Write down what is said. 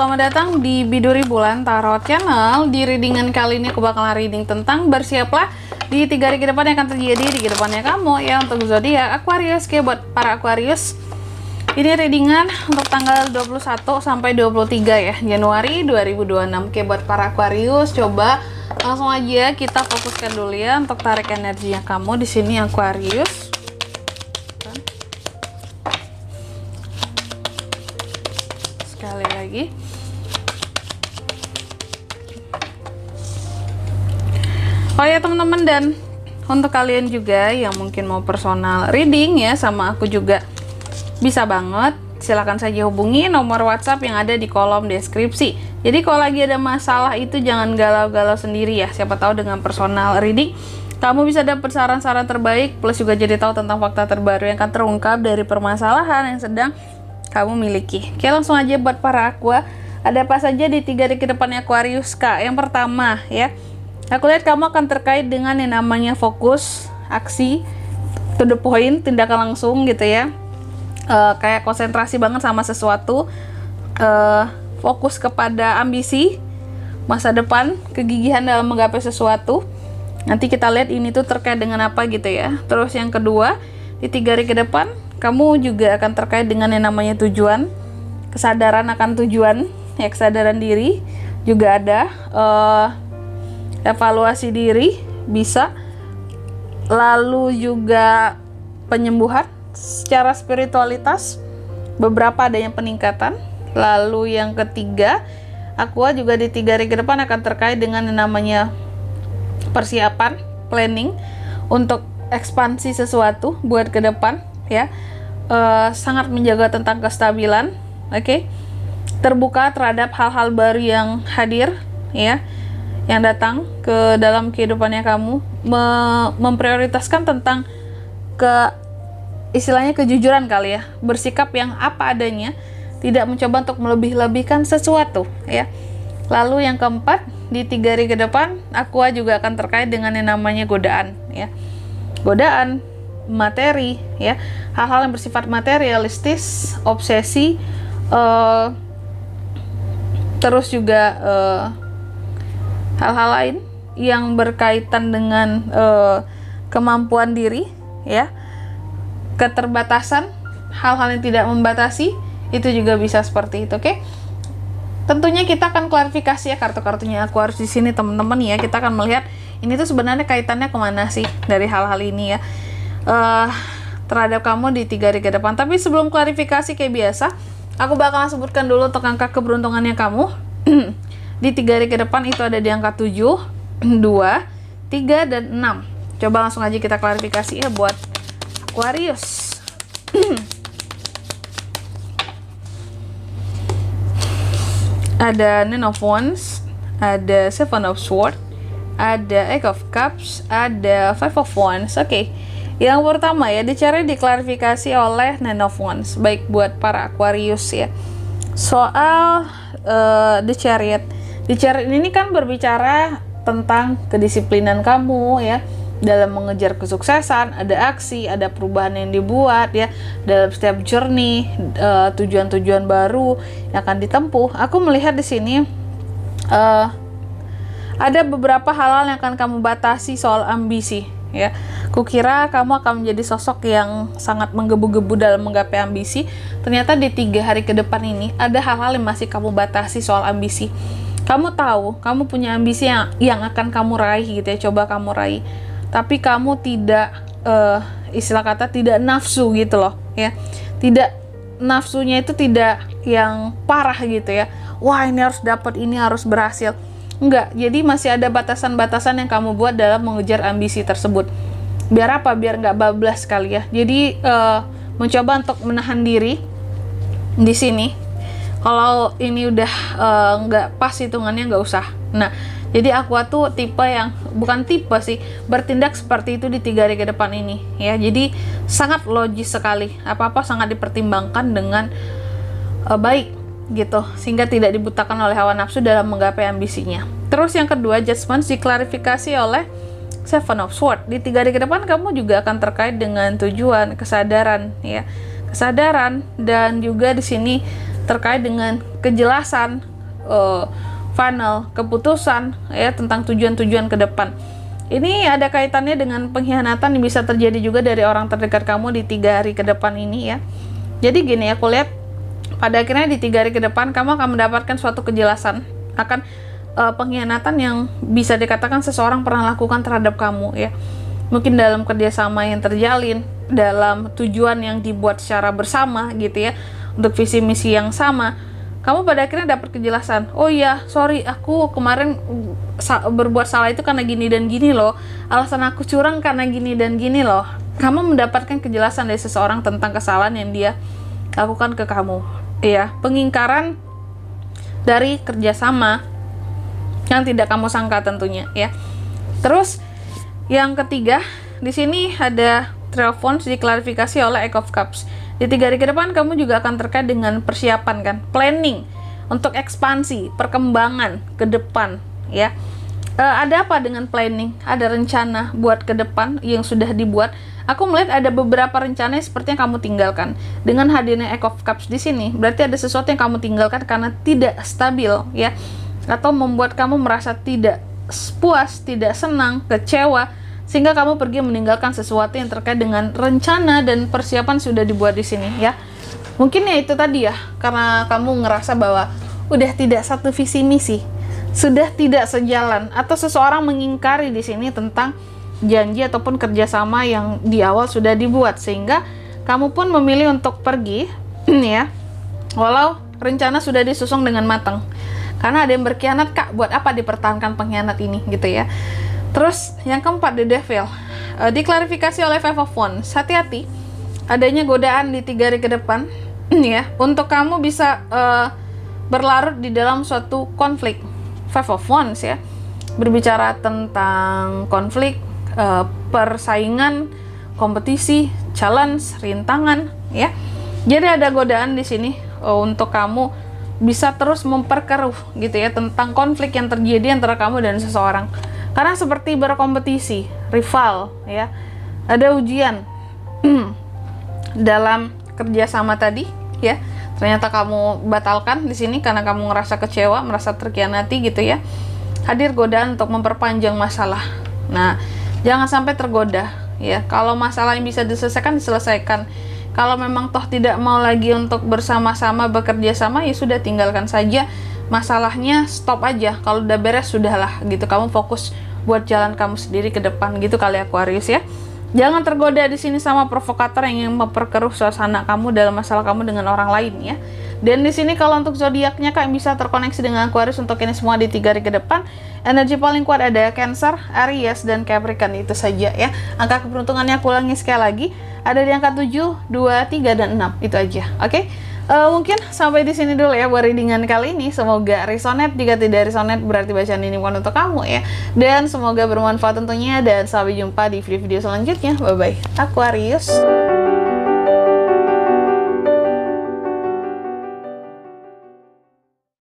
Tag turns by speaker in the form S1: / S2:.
S1: selamat datang di Biduri Bulan Tarot Channel. Di readingan kali ini aku bakal reading tentang bersiaplah di 3 hari ke depan yang akan terjadi di kedepannya kamu ya, untuk zodiak Aquarius. Oke, buat para Aquarius, ini readingan untuk tanggal 21 sampai 23 ya, Januari 2026. Oke, buat para Aquarius, coba langsung aja kita fokuskan dulu ya untuk tarik energinya kamu di sini Aquarius. Sekali lagi. Oh ya teman-teman, dan untuk kalian juga yang mungkin mau personal reading ya sama aku juga bisa banget, silahkan saja hubungi nomor WhatsApp yang ada di kolom deskripsi. Jadi kalau lagi ada masalah itu jangan galau-galau sendiri ya, siapa tahu dengan personal reading kamu bisa dapat saran-saran terbaik, plus juga jadi tahu tentang fakta terbaru yang akan terungkap dari permasalahan yang sedang kamu miliki. Oke, langsung aja buat para Aqua, ada apa saja di 3 hari ke depannya Aquarius Kak? Yang pertama ya, aku lihat kamu akan terkait dengan yang namanya fokus, aksi, to the point, tindakan langsung gitu ya. Kayak konsentrasi banget sama sesuatu, fokus kepada ambisi, masa depan, kegigihan dalam menggapai sesuatu. Nanti kita lihat ini tuh terkait dengan apa gitu ya. Terus yang kedua, di 3 hari ke depan kamu juga akan terkait dengan yang namanya tujuan, kesadaran akan tujuan ya, kesadaran diri juga ada, evaluasi diri bisa, lalu juga penyembuhan secara spiritualitas, beberapa ada yang peningkatan. Lalu yang ketiga, Aqua juga di 3 hari ke depan akan terkait dengan yang namanya persiapan, planning untuk ekspansi sesuatu buat ke depan ya. Sangat menjaga tentang kestabilan, oke? Terbuka terhadap hal-hal baru yang hadir ya, yang datang ke dalam kehidupannya kamu, memprioritaskan tentang istilahnya kejujuran kali ya, bersikap yang apa adanya, tidak mencoba untuk melebih-lebihkan sesuatu ya. Lalu yang keempat, di 3 hari ke depan Aqua juga akan terkait dengan yang namanya godaan ya, godaan materi ya, hal-hal yang bersifat materialistis, obsesi, terus juga hal-hal lain yang berkaitan dengan kemampuan diri ya, keterbatasan, hal-hal yang tidak membatasi, itu juga bisa seperti itu. Oke, tentunya kita akan klarifikasi ya kartu-kartunya Aquarius di sini teman-teman ya. Kita akan melihat ini tuh sebenarnya kaitannya kemana sih dari hal-hal ini ya, terhadap kamu di 3 hari ke depan. Tapi sebelum klarifikasi kayak biasa, aku bakalan sebutkan dulu untuk angka keberuntungannya kamu di 3 hari ke depan. Itu ada di angka 7, 2, 3, dan 6. Coba langsung aja kita klarifikasi ya buat Aquarius. Ada Nine of Wands, ada Seven of Swords, ada Eight of Cups, ada Five of Wands. Oke. Yang pertama ya, dicari diklarifikasi oleh Nine of Wands, baik buat para Aquarius ya. Soal The Chariot. The Chariot ini kan berbicara tentang kedisiplinan kamu ya, dalam mengejar kesuksesan, ada aksi, ada perubahan yang dibuat ya, dalam setiap journey, tujuan-tujuan baru yang akan ditempuh. Aku melihat di sini ada beberapa hal-hal yang akan kamu batasi soal ambisi ya. Kukira kamu akan menjadi sosok yang sangat menggebu-gebu dalam menggapai ambisi. Ternyata di 3 hari ke depan ini ada hal-hal yang masih kamu batasi soal ambisi. Kamu tahu, kamu punya ambisi yang akan kamu raih gitu ya, coba kamu raih. Tapi kamu tidak, istilah kata tidak nafsu gitu loh ya. Tidak, nafsunya itu tidak yang parah gitu ya. Wah, ini harus dapat, ini harus berhasil. Enggak, jadi masih ada batasan-batasan yang kamu buat dalam mengejar ambisi tersebut. Biar apa? Biar nggak bablas kali ya. Jadi mencoba untuk menahan diri di sini. Kalau ini udah nggak pas hitungannya, nggak usah. Nah, jadi Aqua tuh tipe yang, bukan tipe sih, bertindak seperti itu di 3 hari ke depan ini ya. Jadi sangat logis sekali, apa-apa sangat dipertimbangkan dengan baik gitu, sehingga tidak dibutakan oleh hawa nafsu dalam menggapai ambisinya. Terus yang kedua, Judgment diklarifikasi oleh Seven of Swords. Di 3 hari ke depan kamu juga akan terkait dengan tujuan, kesadaran ya, kesadaran, dan juga di sini terkait dengan kejelasan, final keputusan ya tentang tujuan-tujuan ke depan. Ini ada kaitannya dengan pengkhianatan yang bisa terjadi juga dari orang terdekat kamu di 3 hari ke depan ini ya. Jadi gini, aku lihat pada akhirnya di 3 hari ke depan kamu akan mendapatkan suatu kejelasan akan pengkhianatan yang bisa dikatakan seseorang pernah lakukan terhadap kamu ya. Mungkin dalam kerjasama yang terjalin, dalam tujuan yang dibuat secara bersama gitu ya, untuk visi misi yang sama, kamu pada akhirnya dapat kejelasan. Oh iya, sorry, aku kemarin berbuat salah itu karena gini dan gini loh, alasan aku curang karena gini dan gini loh. Kamu mendapatkan kejelasan dari seseorang tentang kesalahan yang dia lakukan ke kamu ya, pengingkaran dari kerjasama yang tidak kamu sangka tentunya ya. Terus yang ketiga, di sini ada Three of Wands diklarifikasi oleh Eight of Cups. Di 3 hari ke depan kamu juga akan terkait dengan persiapan kan, planning untuk ekspansi, perkembangan ke depan ya. Ada apa dengan planning? Ada rencana buat ke depan yang sudah dibuat. Aku melihat ada beberapa rencana seperti yang kamu tinggalkan. Dengan hadirnya Eight of Cups di sini, berarti ada sesuatu yang kamu tinggalkan karena tidak stabil ya, atau membuat kamu merasa tidak puas, tidak senang, kecewa, sehingga kamu pergi meninggalkan sesuatu yang terkait dengan rencana dan persiapan sudah dibuat di sini ya. Mungkin ya itu tadi ya, karena kamu ngerasa bahwa udah tidak satu visi misi, sudah tidak sejalan, atau seseorang mengingkari di sini tentang janji ataupun kerjasama yang di awal sudah dibuat, sehingga kamu pun memilih untuk pergi ya, walau rencana sudah disusun dengan matang. Karena ada yang berkhianat, Kak, buat apa dipertahankan pengkhianat ini gitu ya. Terus yang keempat, The Devil, diklarifikasi oleh Five of Wands. Hati-hati, adanya godaan di 3 hari ke depan ya, untuk kamu bisa berlarut di dalam suatu konflik. Five of Wands ya, berbicara tentang konflik, persaingan, kompetisi, challenge, rintangan ya. Jadi ada godaan di sini untuk kamu bisa terus memperkeruh gitu ya tentang konflik yang terjadi antara kamu dan seseorang. Karena seperti berkompetisi, rival ya, ada ujian dalam kerjasama tadi ya. Ternyata kamu batalkan di sini karena kamu ngerasa kecewa, merasa terkhianati gitu ya. Hadir godaan untuk memperpanjang masalah. Nah, jangan sampai tergoda ya. Kalau masalah yang bisa diselesaikan, diselesaikan. Kalau memang toh tidak mau lagi untuk bersama-sama bekerja sama, ya sudah, tinggalkan saja masalahnya, stop aja. Kalau udah beres, sudahlah gitu. Kamu fokus buat jalan kamu sendiri ke depan gitu kali Aquarius ya. Jangan tergoda di sini sama provokator yang ingin memperkeruh suasana kamu dalam masalah kamu dengan orang lain ya. Dan di sini kalau untuk zodiaknya Kak bisa terkoneksi dengan Aquarius untuk ini semua di 3 hari ke depan. Energi paling kuat ada Cancer, Aries, dan Capricorn, itu saja ya. Angka keberuntungannya aku ulangi sekali lagi, ada di angka 7, 2, 3, dan 6, itu aja. Oke? Mungkin sampai di sini dulu ya buat readingan kali ini. Semoga resonate. Jika tidak resonate berarti bacaan ini bukan untuk kamu ya. Dan semoga bermanfaat tentunya, dan sampai jumpa di video-video selanjutnya. Bye bye Aquarius.